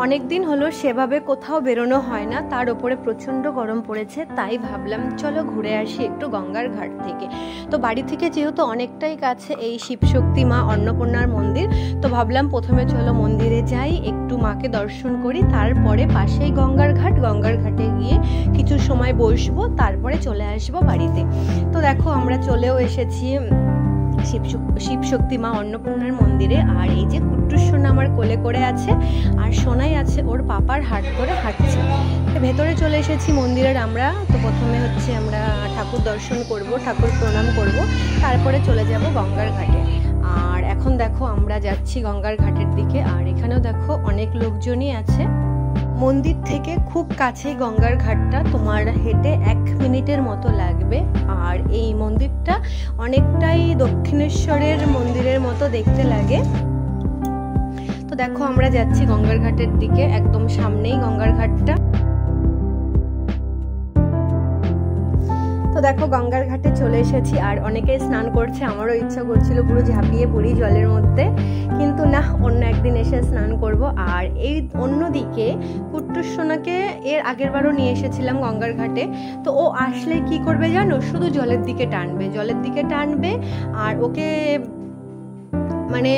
অনেক দিন হলো সেভাবে কোথাও বেরোনো হয় না, তার উপরে প্রচণ্ড গরম পড়েছে, তাই ভাবলাম চলো ঘুরে আসি একটু গঙ্গার ঘাট থেকে। তো বাড়ি থেকে যেহেতু অনেকটাই কাছে এই শিবশক্তি মা অন্নপূর্ণার মন্দির, তো ভাবলাম প্রথমে চলো মন্দিরে যাই, একটু মাকে দর্শন করি, তারপরে পাশেই গঙ্গার ঘাটে গিয়ে কিছু সময় বসবো, তারপরে চলে আসবো বাড়িতে। তো দেখো আমরা চলেও এসেছি শিবশক্তি মা অন্নপূর্ণার মন্দিরে। আর এই যে কুট্টুস সোনা আমার কোলে করে আছে, আর সোনাই আছে ওর পাপার হাত ধরে হাঁটছে। ভেতরে চলে এসেছি মন্দিরের আমরা। তো প্রথমে হচ্ছে আমরা ঠাকুর দর্শন করব, ঠাকুর প্রণাম করব, তারপরে চলে যাব গঙ্গার ঘাটে। আর এখন দেখো আমরা যাচ্ছি গঙ্গার ঘাটের দিকে, আর এখানেও দেখো অনেক লোকজনই আছে। মন্দির থেকে খুব কাছেই গঙ্গার ঘাটটা, তোমার হেঁটে 1 মিনিটের মতো লাগবে। আর এই মন্দিরটা অনেকটাই দক্ষিণেশ্বরের মন্দিরের মতো দেখতে লাগে। তো দেখো আমরা যাচ্ছি গঙ্গার ঘাটের দিকে, একদম সামনেই গঙ্গার ঘাটটা। তো দেখো গঙ্গার ঘাটে চলে এসেছি, আর অনেকেই স্নান করছে, আমারও ইচ্ছা করছিল পুরো ঝাঁপিয়ে পড়ি জলের মধ্যে, কিন্তু না, অন্য একদিন এসে স্নান করব। আর এই অন্যদিকে কুট্টুস সোনাকে এর আগের বারও নিয়ে এসেছিলাম গঙ্গার ঘাটে। তো ও আসলে কি করবে জানো, শুধু জলের দিকে টানবে আর ওকে মানে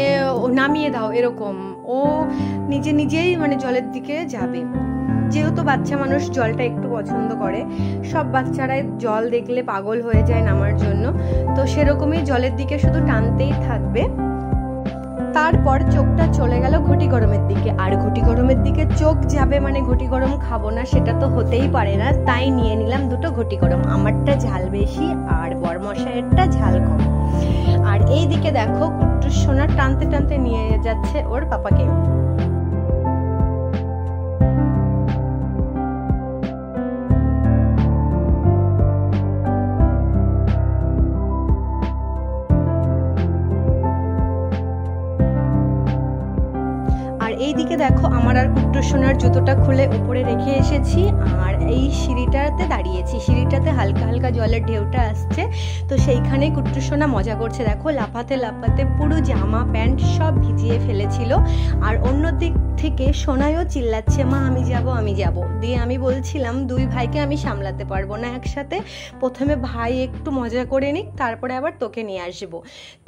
নামিয়ে দাও এরকম, ও নিজেই মানে জলের দিকে যাবে। যেহেতু বাচ্চা মানুষ জলটা একটু পছন্দ করে, সব বাচ্চারাই জল দেখলে পাগল হয়ে যায় নামার জন্য, তো সেরকমই জলের দিকে শুধু টানতেই থাকবে। তারপর চোখটা চলে গেল ঘটি গরমের দিকে, আর ঘটি গরমের দিকে চোখ যাবে মানে ঘটি গরম খাবো না সেটা তো হতেই পারে না, তাই নিয়ে নিলাম 2টো ঘটি গরম, আমারটা ঝাল বেশি আর বরমশাইয়েরটা ঝাল কম। আর এই দিকে দেখো কুট্টুস সোনা টানতে নিয়ে যাচ্ছে ওর পাপাকে। এইদিকে দেখো আমার আর কুট্টুস সোনার জুতোটা খুলে উপরে রেখে এসেছি, আর এই সিঁড়িটাতে দাঁড়িয়েছি। সিঁড়িটাতে হালকা জলের ঢেউটা আসছে, তো সেইখানেই কুট্টুস সোনা মজা করছে। দেখো লাফাতে পুরো জামা প্যান্ট সব ভিজিয়ে ফেলেছিল। আর অন্য দিক থেকে সোনাইও চিল্লাচ্ছে, মা আমি যাব। দিয়ে আমি বলছিলাম 2 ভাইকে আমি সামলাতে পারবো না একসাথে, প্রথমে ভাই একটু মজা করে নিক, তারপরে আবার তোকে নিয়ে আসবো।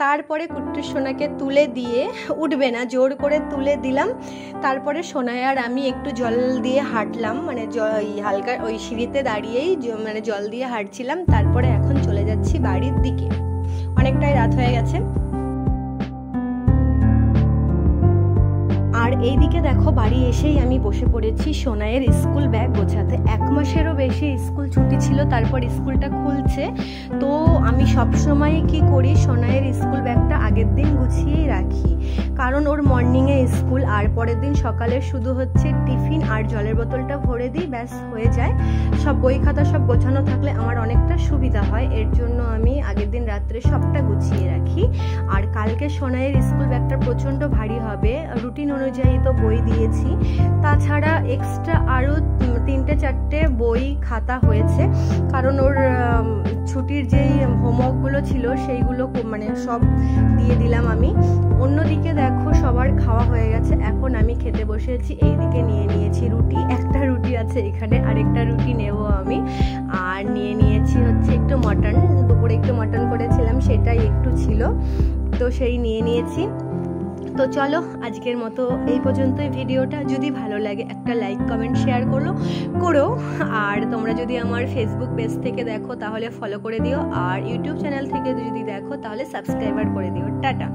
তারপরে কুট্টুস সোনাকে তুলে দিয়ে, উঠবে না, জোর করে তুলে দিলাম। তারপরে সোনাই আর আমি একটু জল দিয়ে হাঁটলাম, মানে হালকা ওই সিঁড়িতে দাঁড়িয়েই মানে জল দিয়ে হাঁটছিলাম। তারপরে এখন চলে যাচ্ছি বাড়ির দিকে, অনেকটাই রাত হয়ে গেছে। আর এইদিকে দেখো বাড়ি এসেই আমি বসে পড়েছি সোনাইয়ের স্কুল ব্যাগ গোছাতে। 1 মাসেরও বেশি স্কুল ছুটি ছিল, তারপর স্কুলটা খুলছে। তো আমি সবসময় কি করি, সোনাইয়ের স্কুল ব্যাগটা আগের দিন গুছিয়েই রাখি, কারণ ওর মর্নিংয়ে স্কুল, আর পরের দিন সকালে শুধু হচ্ছে টিফিন আর জলের বোতলটা ভরে দিই, ব্যাস হয়ে যায়। সব বই খাতা সব গোছানো থাকলে আমার অনেকটা সুবিধা হয়, এর জন্য আমি আগের দিন রাত্রে সবটা গুছিয়ে রাখি। আর কালকে সোনাইয়ের স্কুল ব্যাগটা প্রচণ্ড ভারী হবে, রুটিন অনুযায়ী তো বই দিয়েছি, তাছাড়া এক্সট্রা আরও 3-4টে বই খাতা হয়েছে, কারণ ওর ছুটির যেই হোমওয়ার্কগুলো ছিল সেইগুলো মানে সব দিয়ে দিলাম আমি। অন্যদিকে দেখো সবার খাওয়া হয়ে গেছে, এখন আমি খেতে বসেছি। এইদিকে নিয়ে নিয়েছি রুটি, একটা রুটি আছে এখানে, আরেকটা রুটি নেব আমি। আর নিয়ে নিয়েছি হচ্ছে একটু মটন, দুপুরে একটু মটন করেছিলাম, সেটাই একটু ছিল, তো সেই নিয়ে নিয়েছি। তো চলো আজকের মতো এই পর্যন্তই ভিডিওটা। যদি ভালো লাগে একটা লাইক কমেন্ট শেয়ার করো। আর তোমরা যদি আমার ফেসবুক পেজ থেকে দেখো তাহলে ফলো করে দিও, আর ইউটিউব চ্যানেল থেকে যদি দেখো তাহলে সাবস্ক্রাইবার করে দিও। টাটা।